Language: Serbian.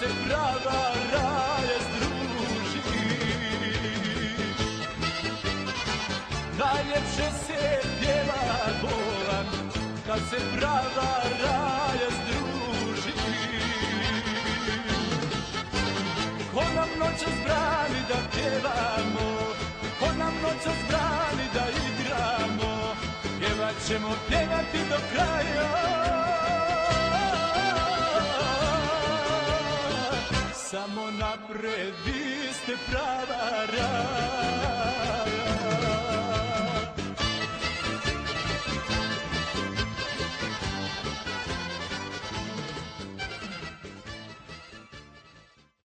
se prava raja združi. Najljepše se pjeva bolan, kad se prava raja združi. Ko nam noćas brani da pjevamo, ko nam noćas brani da igramo, pjevat ćemo pjevati do kraja. Samo napred, vi ste pravi.